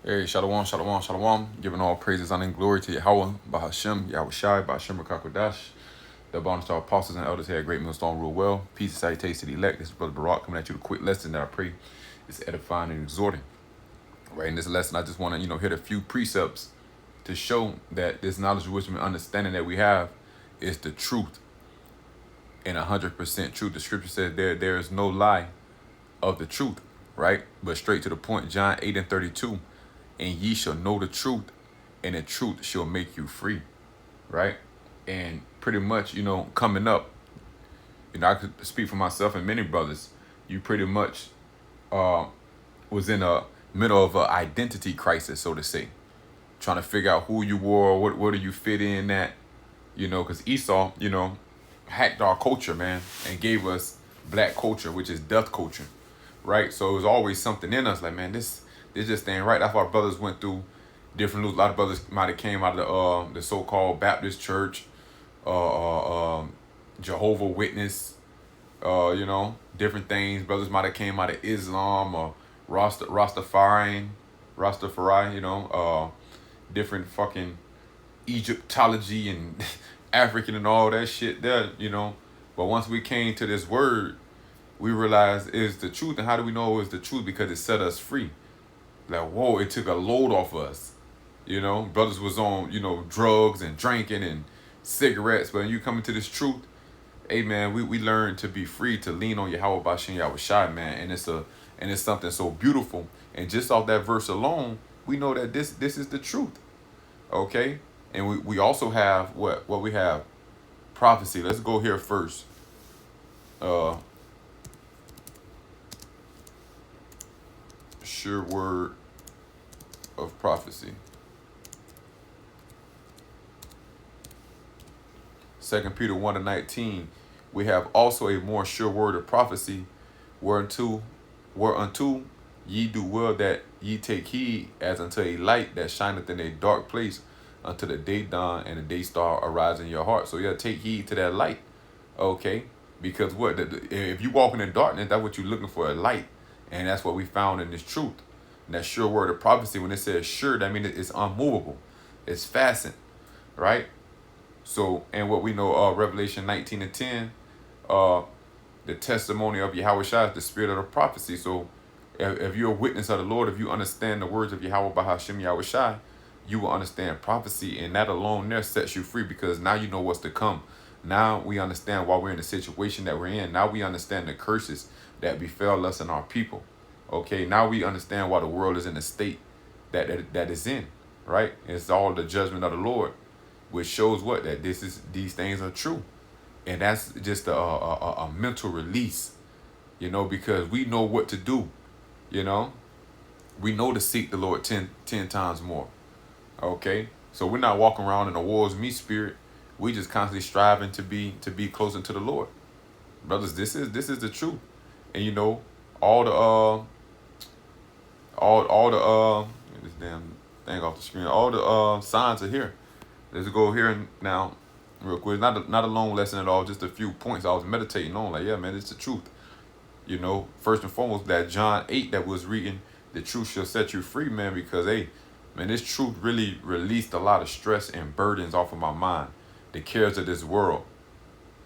Hey, Shalom, Shalom, Shalom. Giving all praises, honor, and glory to Yahweh, Bahashem, Yahweh Shai, Bahashem Rakakwadash. The bonus to our apostles and elders here at Great Millstone rule well. Peace and salutations to the elect. This is Brother Barak coming at you with a quick lesson that I pray is edifying and exhorting. Right in this lesson, I just want to, hit a few precepts to show that this knowledge, wisdom, and understanding that we have is the truth and 100% truth. The scripture says there is no lie of the truth, right? But straight to the point, John 8:32. And ye shall know the truth, and the truth shall make you free, right? And pretty much, coming up, I could speak for myself and many brothers. You pretty much was in a middle of an identity crisis, so to say, trying to figure out who you were, what do you fit in at, because Esau, hacked our culture, man, and gave us black culture, which is death culture, right? So it was always something in us, like, man, this just ain't right. That's why brothers went through different loops. A lot of brothers might have came out of the so-called Baptist church, Jehovah Witness, different things. Brothers might have came out of Islam or Rastafari, different fucking Egyptology and African and all that shit there, But once we came to this word, we realized it's the truth. And how do we know it's the truth? Because it set us free. Like, whoa, it took a load off us. Brothers was on, drugs and drinking and cigarettes. But when you come into this truth, hey man, we learn to be free, to lean on Yahweh Bashem Yahweh Shai, man. And it's something so beautiful. And just off that verse alone, we know that this is the truth. Okay? And we also have what we have? Prophecy. Let's go here first. Sure word of prophecy. 2 Peter 1:19, we have also a more sure word of prophecy, whereunto ye do well that ye take heed, as unto a light that shineth in a dark place, until the day dawn and the day star arise in your heart. So you gotta take heed to that light, okay? Because if you walking in darkness, that's what you're looking for, a light. And that's what we found in this truth. And that sure word of prophecy, when it says sure, that means it's unmovable. It's fastened, right? So, and what we know, Revelation 19:10, the testimony of Yahweh Shai is the spirit of the prophecy. So, if you're a witness of the Lord, if you understand the words of Yahweh Bahashem Yahweh Shai, you will understand prophecy, and that alone there sets you free, because now you know what's to come. Now we understand why we're in the situation that we're in. Now we understand the curses that befell us and our people. Okay, now we understand why the world is in the state that is in, right? It's all the judgment of the Lord, which shows what? That these things are true. And that's just a mental release, because we know what to do, We know to seek the Lord 10 times more, okay? So we're not walking around in a war's me spirit. We just constantly striving to be closer to the Lord. Brothers, this is the truth. And all the get this damn thing off the screen. All the signs are here. Let's go here now, real quick. Not a long lesson at all. Just a few points I was meditating on. Like, yeah, man, it's the truth. First and foremost, that John 8 that was reading, the truth shall set you free, man. Because hey, man, this truth really released a lot of stress and burdens off of my mind. The cares of this world.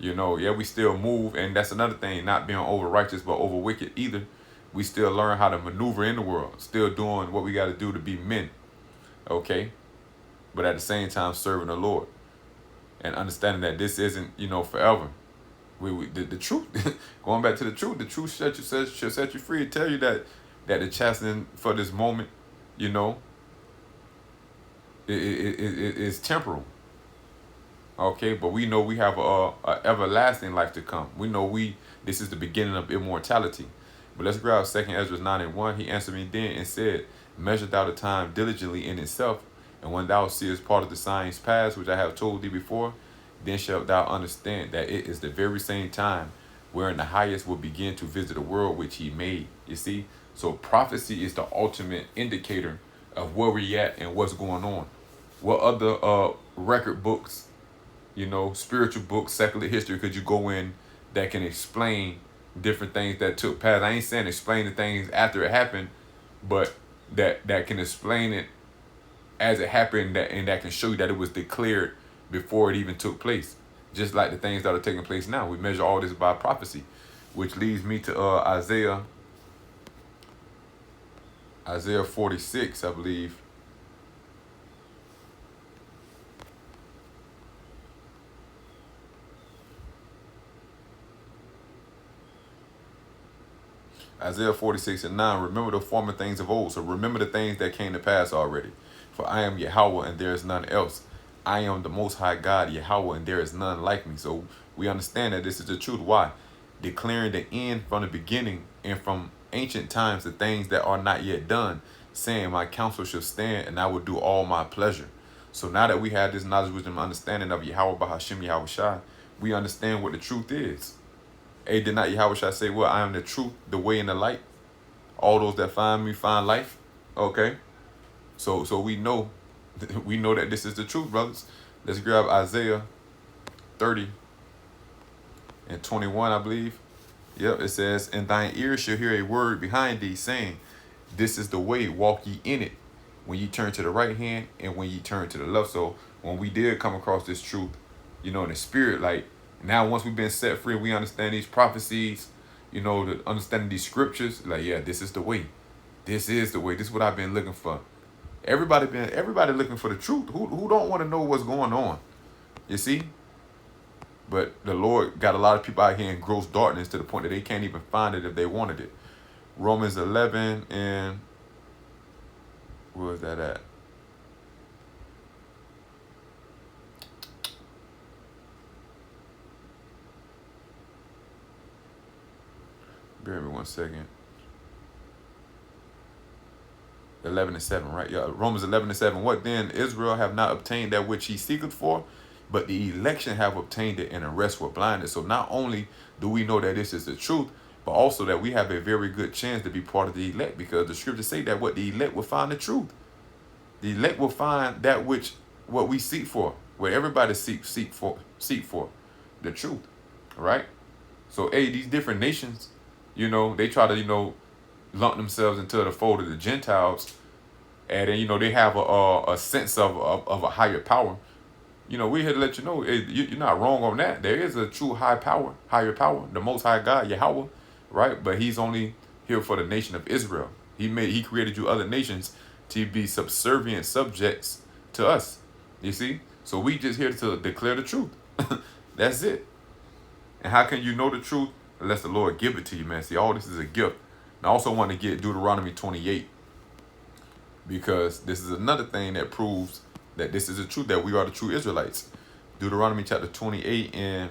Yeah, we still move, and that's another thing. Not being over righteous but over wicked either. We still learn how to maneuver in the world. Still doing what we got to do to be men. Okay. But at the same time serving the Lord, and understanding that this isn't, forever. The truth, going back to the truth shall set you free. It tell you that the chastening for this moment, it is temporal. Okay, but we know we have a everlasting life to come. We know this is the beginning of immortality. But let's grab 2 Ezra 9:1. He answered me then and said, measure thou the time diligently in itself, and when thou seest part of the signs past, which I have told thee before, then shalt thou understand that it is the very same time wherein the highest will begin to visit the world which he made. You see? So prophecy is the ultimate indicator of where we at and what's going on. What other record books, spiritual books, secular history could you go in that can explain different things that took place? I ain't saying explain the things after it happened, but that can explain it as it happened, and that can show you that it was declared before it even took place. Just like the things that are taking place now. We measure all this by prophecy, which leads me to Isaiah 46, I believe. Isaiah 46:9, remember the former things of old. So remember the things that came to pass already. For I am Yahweh and there is none else. I am the most high God, Yahweh, and there is none like me. So we understand that this is the truth. Why? Declaring the end from the beginning and from ancient times the things that are not yet done, saying my counsel shall stand and I will do all my pleasure. So now that we have this knowledge, wisdom, and understanding of Yahweh Bahashim Yahweh Shai, we understand what the truth is. A did not Yahweh Shai say, well, I am the truth, the way, and the light. All those that find me find life. Okay. So we know that this is the truth, brothers. Let's grab Isaiah 30 and 21, I believe. Yep, it says, and thine ears shall hear a word behind thee, saying, this is the way, walk ye in it, when ye turn to the right hand and when ye turn to the left. So when we did come across this truth, in the spirit, like, now once we've been set free, we understand these prophecies, understanding these scriptures, like, yeah, this is the way. This is the way. This is what I've been looking for. Everybody looking for the truth. Who don't want to know what's going on? You see? But the Lord got a lot of people out here in gross darkness to the point that they can't even find it if they wanted it. Romans 11 and where was that at? Bear with me 1 second. 11 and 7, right? Yeah, Romans 11 and 7. What then? Israel have not obtained that which he seeketh for, but the election have obtained it, and the rest were blinded. So not only do we know that this is the truth, but also that we have a very good chance to be part of the elect, because the scriptures say that what the elect will find the truth. The elect will find that which what we seek for, what everybody seek for the truth, right? So these different nations, they try to lump themselves into the fold of the Gentiles, and then they have a sense of a higher power. We're here to let you know you're not wrong on that. There is a true higher power, the Most High God, Yahweh, right? But He's only here for the nation of Israel. He created you other nations to be subservient subjects to us. You see? So we just here to declare the truth. That's it. And how can you know the truth unless the Lord give it to you, man? See, all this is a gift. And I also want to get Deuteronomy 28, because this is another thing that proves that this is the truth, that we are the true Israelites. Deuteronomy chapter 28 and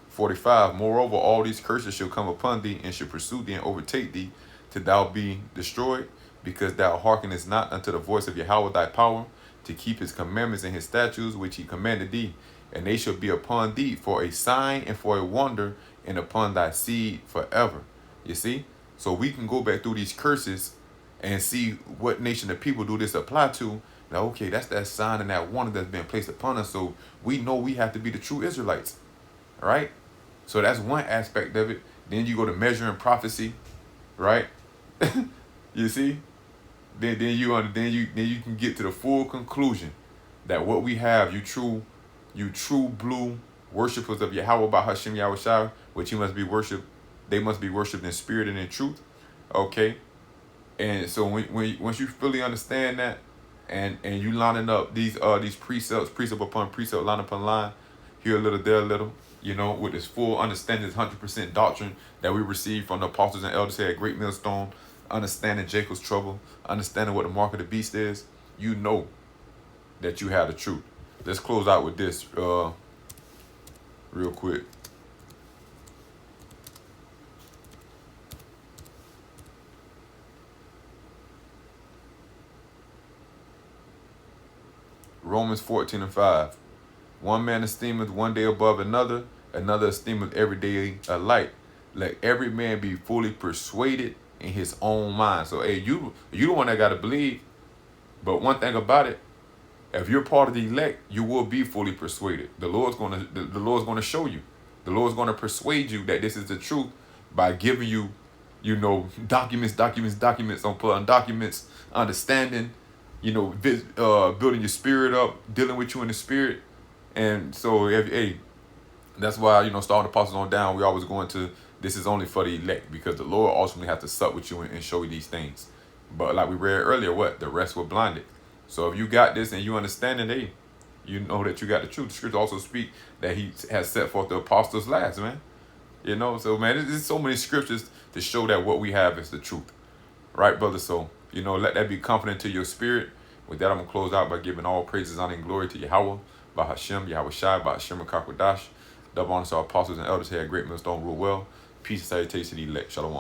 45. Moreover, all these curses shall come upon thee, and shall pursue thee and overtake thee, till thou be destroyed, because thou hearkenest not unto the voice of Yahweh thy power, to keep his commandments and his statutes which he commanded thee. And they shall be upon thee for a sign and for a wonder, and upon thy seed forever. You see? So we can go back through these curses and see what nation of people do this apply to. Now, okay, that's that sign and that wonder that's been placed upon us. So we know we have to be the true Israelites. All right? So that's one aspect of it. Then you go to measuring prophecy, right? You see? Then you can get to the full conclusion that what we have, you true blue worshipers of Yahweh by Hashem Yahweh Shai, which you must be worshipped. They must be worshipped in spirit and in truth. Okay? And so once you fully understand that, and you lining up these precepts, precept upon precept, line upon line, here a little, there a little, with this full understanding, this 100% doctrine that we received from the apostles and elders here at Great Millstone, understanding Jacob's trouble, understanding what the mark of the beast is, you know that you have the truth. Let's close out with this real quick. Romans 14 and 5. One man esteemeth one day above another, another esteemeth every day alike. Let every man be fully persuaded in his own mind. So, hey, you the one that got to believe. But one thing about it, if you're part of the elect, you will be fully persuaded. The Lord's gonna show you. The Lord's gonna persuade you that this is the truth by giving you you know, documents on pulling documents, understanding, you know, building your spirit up, dealing with you in the spirit. And so, hey, that's why, you know, starting the apostles on down, we always go into this is only for the elect, because the Lord ultimately has to sup with you and show you these things. But like we read earlier, what? The rest were blinded. So if you got this and you understand it, hey, you know that you got the truth. The scriptures also speak that he has set forth the apostles last, man. You know, so man, there's so many scriptures to show that what we have is the truth. Right, brother? So, you know, let that be confident to your spirit. With that, I'm going to close out by giving all praises, honor, and glory to Yahweh, by Hashem, Yahweh Shai, by Hashem and Kakwadash. Double honor to our apostles and elders here at Great Millstone rule well. Peace and salutation to the elect. Shalom.